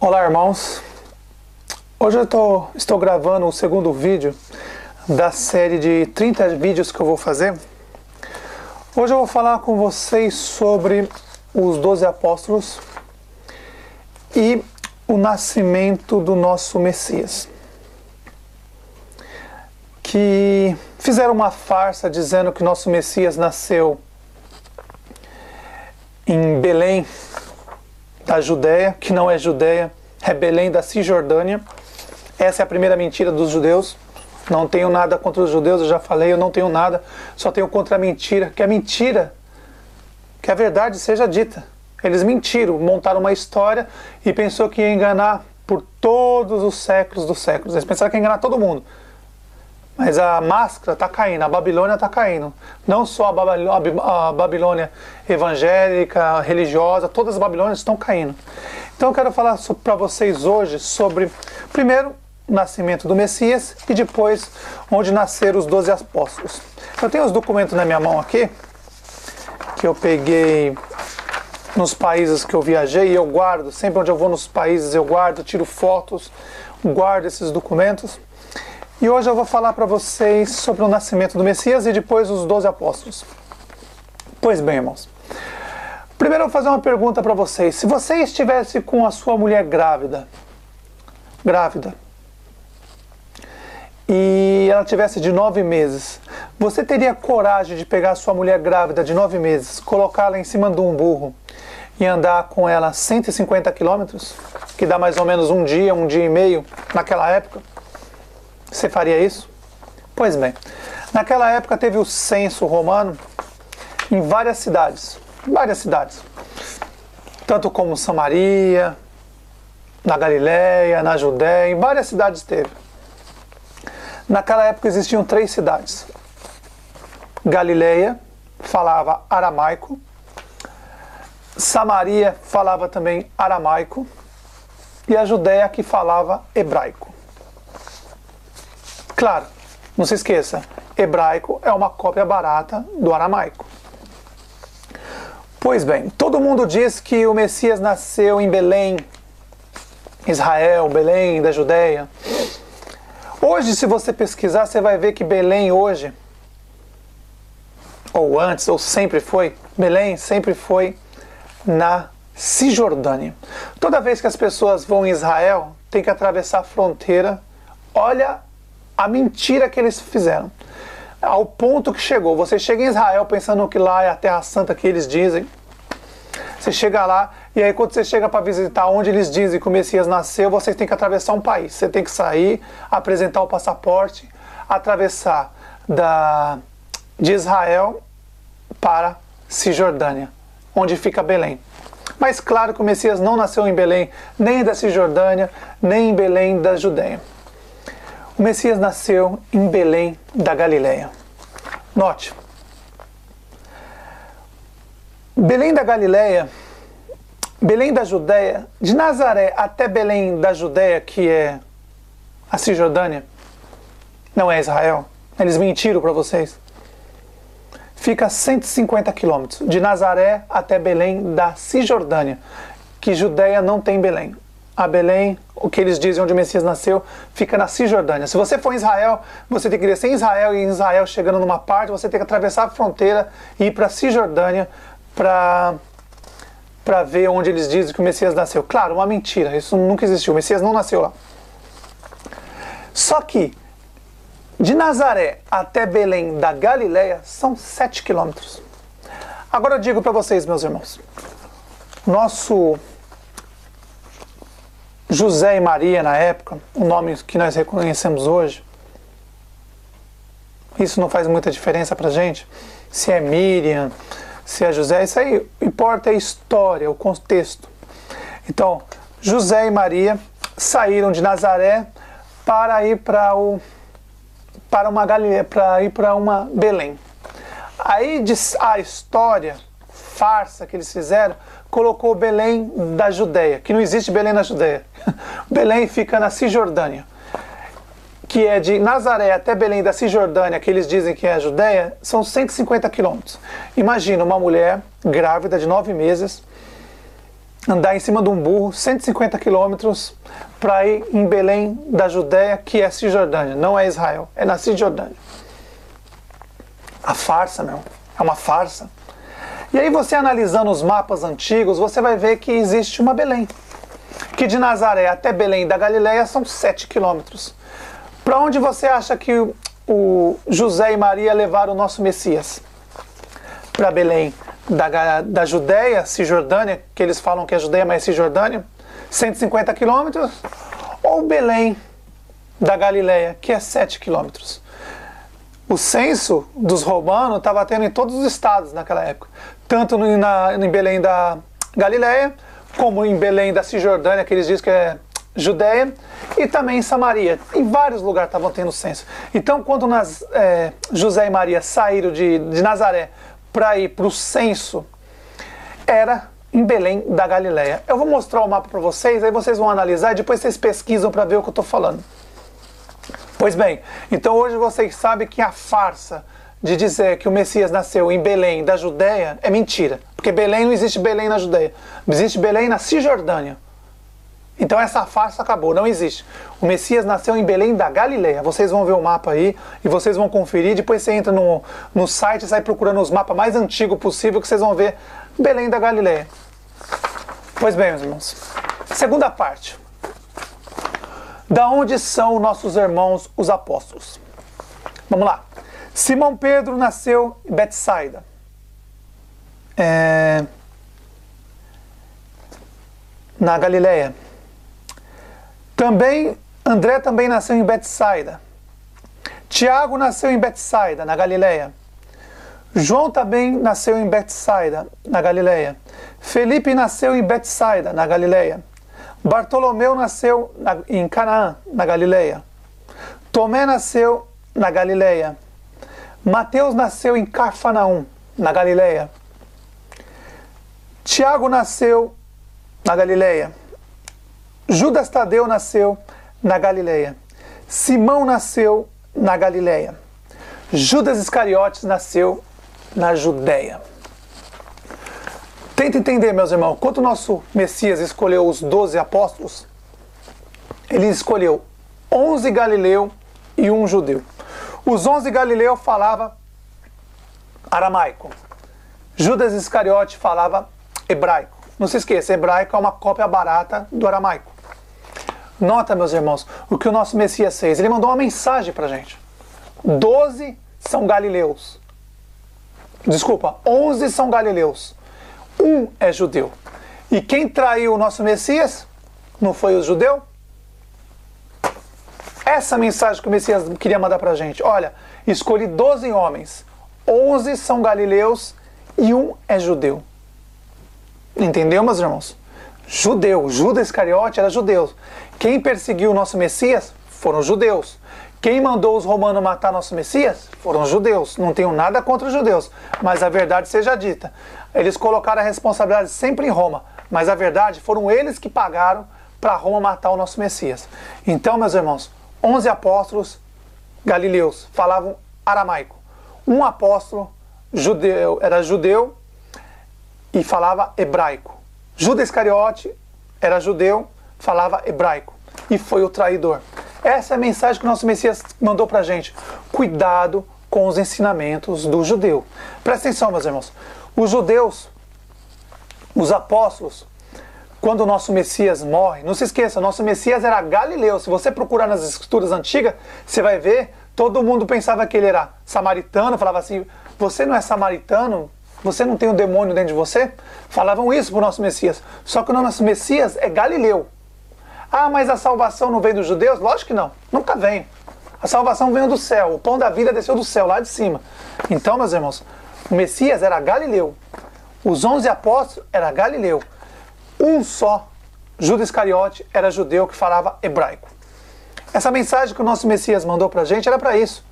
Olá, irmãos. Hoje eu estou gravando o segundo vídeo da série de 30 vídeos que eu vou fazer. Hoje eu vou falar com vocês sobre os 12 apóstolos e o nascimento do nosso Messias, que fizeram uma farsa dizendo que nosso Messias nasceu em Belém da Judéia, que não é Judéia, é Belém da Cisjordânia. Essa é a primeira mentira dos judeus. Não tenho nada contra os judeus, eu já falei, eu não tenho nada, só tenho contra a mentira, que a verdade seja dita. Eles mentiram, montaram uma história e pensou que ia enganar por todos os séculos dos séculos. Eles pensaram que ia enganar todo mundo. Mas a máscara está caindo, a Babilônia está caindo. Não só a Babilônia evangélica, religiosa, todas as Babilônias estão caindo. Então eu quero falar para vocês hoje sobre, primeiro, o nascimento do Messias e depois onde nasceram os 12 apóstolos. Eu tenho os documentos na minha mão aqui, que eu peguei nos países que eu viajei e eu guardo, sempre onde eu vou nos países eu guardo, tiro fotos, guardo esses documentos. E hoje eu vou falar para vocês sobre o nascimento do Messias e depois os 12 apóstolos. Pois bem, irmãos. Primeiro eu vou fazer uma pergunta para vocês. Se você estivesse com a sua mulher grávida, e ela tivesse de 9 meses, você teria coragem de pegar a sua mulher grávida de 9 meses, colocá-la em cima de um burro e andar com ela 150 quilômetros, que dá mais ou menos um dia e meio naquela época? Você faria isso? Pois bem, naquela época teve o censo romano em várias cidades, tanto como Samaria, na Galileia, na Judéia, em várias cidades teve. Naquela época existiam 3 cidades. Galileia falava aramaico, Samaria falava também aramaico e a Judéia que falava hebraico. Claro, não se esqueça, hebraico é uma cópia barata do aramaico. Pois bem, todo mundo diz que o Messias nasceu em Belém, Israel, Belém da Judéia. Hoje, se você pesquisar, você vai ver que Belém hoje, ou antes, ou sempre foi, Belém sempre foi na Cisjordânia. Toda vez que as pessoas vão em Israel, tem que atravessar a fronteira. Olha a mentira que eles fizeram. Ao ponto que chegou. Você chega em Israel pensando que lá é a Terra Santa que eles dizem. Você chega lá, e aí quando você chega para visitar onde eles dizem que o Messias nasceu, você tem que atravessar um país. Você tem que sair, apresentar o passaporte, atravessar de Israel para Cisjordânia, onde fica Belém. Mas claro que o Messias não nasceu em Belém, nem da Cisjordânia, nem em Belém da Judéia. O Messias nasceu em Belém da Galileia. Note, Belém da Galileia, Belém da Judéia, de Nazaré até Belém da Judéia, que é a Cisjordânia, não é Israel, eles mentiram para vocês. Fica a 150 quilômetros, de Nazaré até Belém da Cisjordânia, que Judéia não tem Belém. A Belém, o que eles dizem onde o Messias nasceu, fica na Cisjordânia. Se você for em Israel, você tem que descer em Israel, e em Israel, chegando numa parte, você tem que atravessar a fronteira e ir para a Cisjordânia para ver onde eles dizem que o Messias nasceu. Claro, uma mentira, isso nunca existiu, o Messias não nasceu lá. Só que, de Nazaré até Belém da Galileia, são 7 quilômetros. Agora eu digo para vocês, meus irmãos, nosso José e Maria, na época, o nome que nós reconhecemos hoje, isso não faz muita diferença pra gente, se é Miriam, se é José, isso aí importa a história, o contexto. Então, José e Maria saíram de Nazaré para ir para uma Galileia, para ir para uma Belém. Aí a história, farsa que eles fizeram, colocou Belém da Judéia, que não existe Belém na Judéia. Belém fica na Cisjordânia, que é de Nazaré até Belém da Cisjordânia, que eles dizem que é a Judéia, são 150 quilômetros. Imagina uma mulher grávida de 9 meses, andar em cima de um burro 150 quilômetros para ir em Belém da Judéia, que é Cisjordânia, não é Israel, é na Cisjordânia. A farsa, meu, é uma farsa. E aí você analisando os mapas antigos, você vai ver que existe uma Belém, que de Nazaré até Belém da Galileia são 7 quilômetros. Para onde você acha que o José e Maria levaram o nosso Messias? Para Belém da Judéia, Cisjordânia, que eles falam que é Judéia, mas é Cisjordânia, 150 quilômetros, ou Belém da Galileia, que é 7 quilômetros. O censo dos romanos estava tendo em todos os estados naquela época, tanto em Belém da Galileia, como em Belém da Cisjordânia, que eles dizem que é Judéia, e também em Samaria. Em vários lugares estavam tendo censo. Então, quando José e Maria saíram de Nazaré para ir para o censo, era em Belém da Galileia. Eu vou mostrar o mapa para vocês, aí vocês vão analisar e depois vocês pesquisam para ver o que eu estou falando. Pois bem, então hoje vocês sabem que a farsa de dizer que o Messias nasceu em Belém da Judéia é mentira. Porque Belém não existe Belém na Judéia. Existe Belém na Cisjordânia. Então essa farsa acabou, não existe. O Messias nasceu em Belém da Galileia. Vocês vão ver o mapa aí e vocês vão conferir. Depois você entra no site e sai procurando os mapas mais antigos possível que vocês vão ver Belém da Galileia. Pois bem, meus irmãos. Segunda parte. Da onde são nossos irmãos os apóstolos? Vamos lá. Simão Pedro nasceu em Betsaida. Na Galileia. Também, André também nasceu em Betsaida. Tiago nasceu em Betsaida, na Galileia. João também nasceu em Betsaida, na Galileia. Felipe nasceu em Betsaida, na Galileia. Bartolomeu nasceu em Canaã, na Galileia. Tomé nasceu na Galileia. Mateus nasceu em Cafarnaum, na Galileia. Tiago nasceu na Galileia. Judas Tadeu nasceu na Galileia. Simão nasceu na Galileia. Judas Iscariotes nasceu na Judéia. Tenta entender, meus irmãos, quando o nosso Messias escolheu os 12 apóstolos, ele escolheu 11 galileus e 1 judeu. Os 11 galileus falavam aramaico. Judas Iscariote falava hebraico. Não se esqueça, hebraico é uma cópia barata do aramaico. Nota, meus irmãos, o que o nosso Messias fez. Ele mandou uma mensagem para a gente. 12 são galileus. Desculpa, 11 são galileus. 1 é judeu. E quem traiu o nosso Messias? Não foi o judeu? Essa mensagem que o Messias queria mandar para a gente. Olha, escolhi 12 homens. 11 são galileus e 1 é judeu. Entendeu, meus irmãos? Judeu. Judas Iscariote era judeu. Quem perseguiu o nosso Messias foram os judeus. Quem mandou os romanos matar nosso Messias foram os judeus. Não tenho nada contra os judeus, mas a verdade seja dita. Eles colocaram a responsabilidade sempre em Roma, mas a verdade foram eles que pagaram para Roma matar o nosso Messias. Então, meus irmãos, 11 apóstolos galileus falavam aramaico. Um apóstolo era judeu e falava hebraico. Judas Iscariote era judeu, falava hebraico e foi o traidor. Essa é a mensagem que o nosso Messias mandou para a gente. Cuidado com os ensinamentos do judeu. Presta atenção, meus irmãos. Os judeus, os apóstolos, quando o nosso Messias morre, não se esqueça, o nosso Messias era galileu. Se você procurar nas escrituras antigas, você vai ver, todo mundo pensava que ele era samaritano, falava assim, você não é samaritano? Você não tem um demônio dentro de você? Falavam isso para o nosso Messias. Só que o nosso Messias é galileu. Ah, mas a salvação não vem dos judeus? Lógico que não, nunca vem. A salvação veio do céu, o pão da vida desceu do céu, lá de cima. Então, meus irmãos, o Messias era galileu. Os 11 apóstolos era galileu. Um só, Judas Iscariote, era judeu que falava hebraico. Essa mensagem que o nosso Messias mandou para a gente era para isso.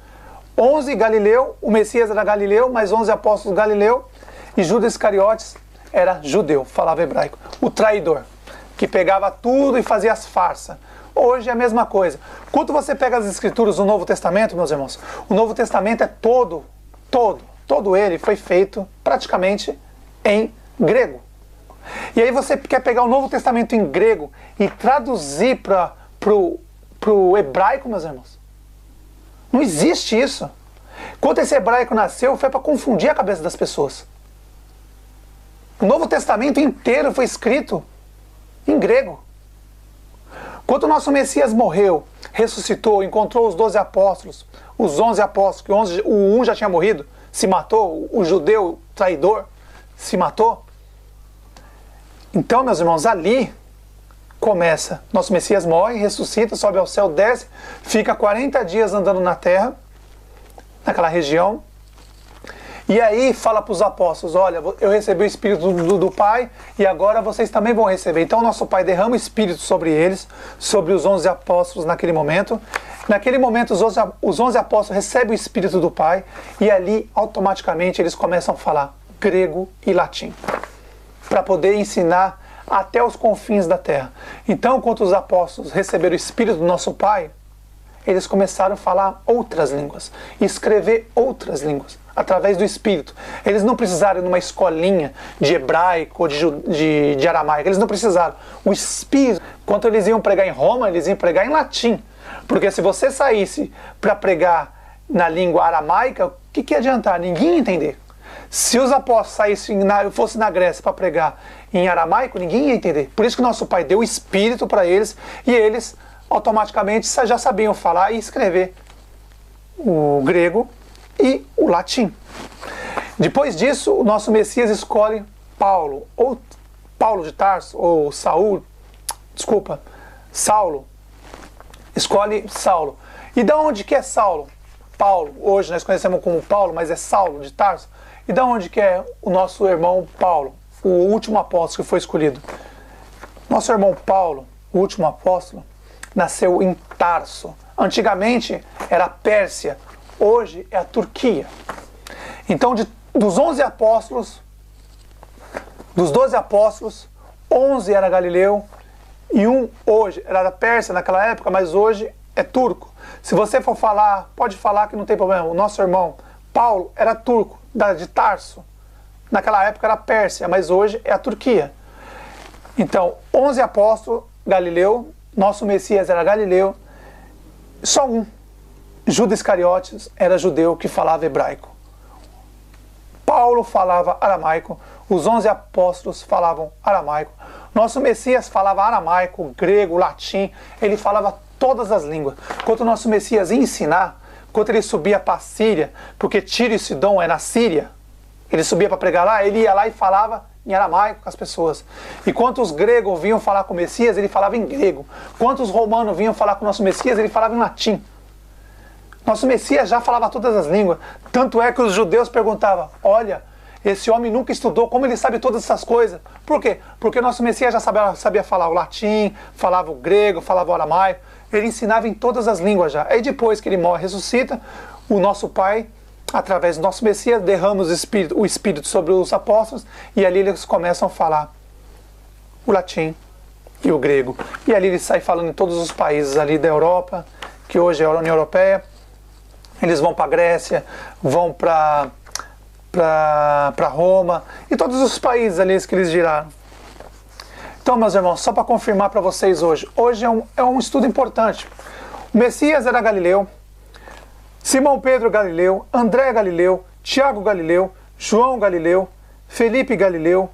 11 galileu, o Messias era galileu, mais 11 apóstolos galileu, e Judas Iscariotes era judeu, falava hebraico. O traidor, que pegava tudo e fazia as farsas. Hoje é a mesma coisa. Quando você pega as escrituras do Novo Testamento, meus irmãos, o Novo Testamento é todo ele foi feito praticamente em grego. E aí você quer pegar o Novo Testamento em grego e traduzir para o hebraico, meus irmãos? Não existe isso. Quando esse hebraico nasceu, foi para confundir a cabeça das pessoas. O Novo Testamento inteiro foi escrito em grego. Quando o nosso Messias morreu, ressuscitou, encontrou os 12 apóstolos, os 11 apóstolos, que o um já tinha morrido, se matou, o judeu traidor se matou. Então, meus irmãos, ali começa. Nosso Messias morre, ressuscita, sobe ao céu, desce, fica 40 dias andando na terra, naquela região. E aí fala para os apóstolos, olha, eu recebi o Espírito do Pai e agora vocês também vão receber. Então nosso Pai derrama o Espírito sobre eles, sobre os 11 apóstolos naquele momento. Naquele momento os 11 apóstolos recebem o Espírito do Pai e ali automaticamente eles começam a falar grego e latim, para poder ensinar até os confins da terra. Então, quando os apóstolos receberam o Espírito do nosso Pai, eles começaram a falar outras línguas, escrever outras línguas, através do Espírito. Eles não precisaram ir numa escolinha de hebraico ou de aramaico, eles não precisaram. O Espírito, quando eles iam pregar em Roma, eles iam pregar em latim. Porque se você saísse para pregar na língua aramaica, o que ia adiantar? Ninguém ia entender. Se os apóstolos fossem na Grécia para pregar em aramaico, ninguém ia entender. Por isso que nosso Pai deu o Espírito para eles e eles automaticamente já sabiam falar e escrever o grego e o latim. Depois disso, o nosso Messias escolhe Paulo, ou Paulo de Tarso, ou Saulo, escolhe Saulo. E de onde que é Saulo? Paulo, hoje nós conhecemos como Paulo, mas é Saulo de Tarso. E de onde que é o nosso irmão Paulo, o último apóstolo que foi escolhido? Nosso irmão Paulo, o último apóstolo, nasceu em Tarso. Antigamente era a Pérsia, hoje é a Turquia. Então dos 11 apóstolos, dos 12 apóstolos, 11 era Galileu e um hoje era da Pérsia naquela época, mas hoje é turco. Se você for falar, pode falar que não tem problema. O nosso irmão Paulo era turco, de Tarso. Naquela época era Pérsia, mas hoje é a Turquia. Então, 11 apóstolos, Galileu, nosso Messias era Galileu, só um, Judas Iscariotes, era judeu que falava hebraico. Paulo falava aramaico, os 11 apóstolos falavam aramaico. Nosso Messias falava aramaico, grego, latim, ele falava todas as línguas. Quando o nosso Messias ia ensinar, quando ele subia para a Síria, porque Tiro e Sidom é na Síria, ele subia para pregar lá, ele ia lá e falava em aramaico com as pessoas. E quando os gregos vinham falar com o Messias, ele falava em grego. Quando os romanos vinham falar com o nosso Messias, ele falava em latim. Nosso Messias já falava todas as línguas. Tanto é que os judeus perguntavam, olha, esse homem nunca estudou, como ele sabe todas essas coisas? Por quê? Porque nosso Messias já sabia falar o latim, falava o grego, falava o aramaico. Ele ensinava em todas as línguas já. Aí depois que ele morre, ressuscita, o nosso Pai, através do nosso Messias, derrama o Espírito sobre os apóstolos e ali eles começam a falar o latim e o grego. E ali ele sai falando em todos os países ali da Europa, que hoje é a União Europeia. Eles vão para a Grécia, vão para Roma e todos os países ali que eles giraram. Então, meus irmãos, só para confirmar para vocês hoje é um estudo importante. O Messias era Galileu, Simão Pedro Galileu, André Galileu, Tiago Galileu, João Galileu, Felipe Galileu,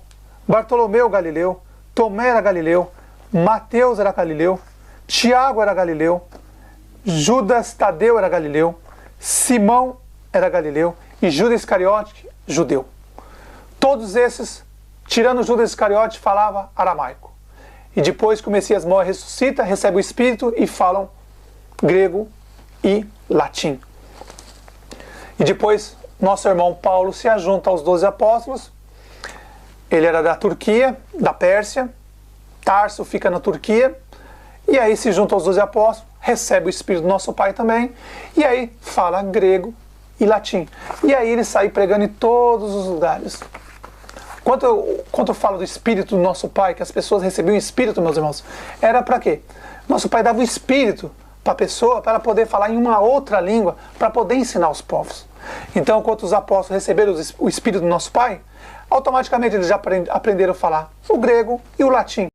Bartolomeu Galileu, Tomé era Galileu, Mateus era Galileu, Tiago era Galileu, Judas Tadeu era Galileu, Simão era Galileu e Judas Iscariote, judeu. Todos esses, tirando Judas Iscariote, falava aramaico. E depois que o Messias morre, ressuscita, recebe o Espírito e falam grego e latim. E depois nosso irmão Paulo se ajunta aos 12 apóstolos. Ele era da Turquia, da Pérsia. Tarso fica na Turquia. E aí se junta aos 12 apóstolos, recebe o Espírito do nosso Pai também. E aí fala grego e latim. E aí ele sai pregando em todos os lugares. Quando eu falo do Espírito do nosso Pai, que as pessoas recebiam o Espírito, meus irmãos, era para quê? Nosso Pai dava o Espírito para a pessoa, para ela poder falar em uma outra língua, para poder ensinar os povos. Então, quando os apóstolos receberam o Espírito do nosso Pai, automaticamente eles já aprenderam a falar o grego e o latim.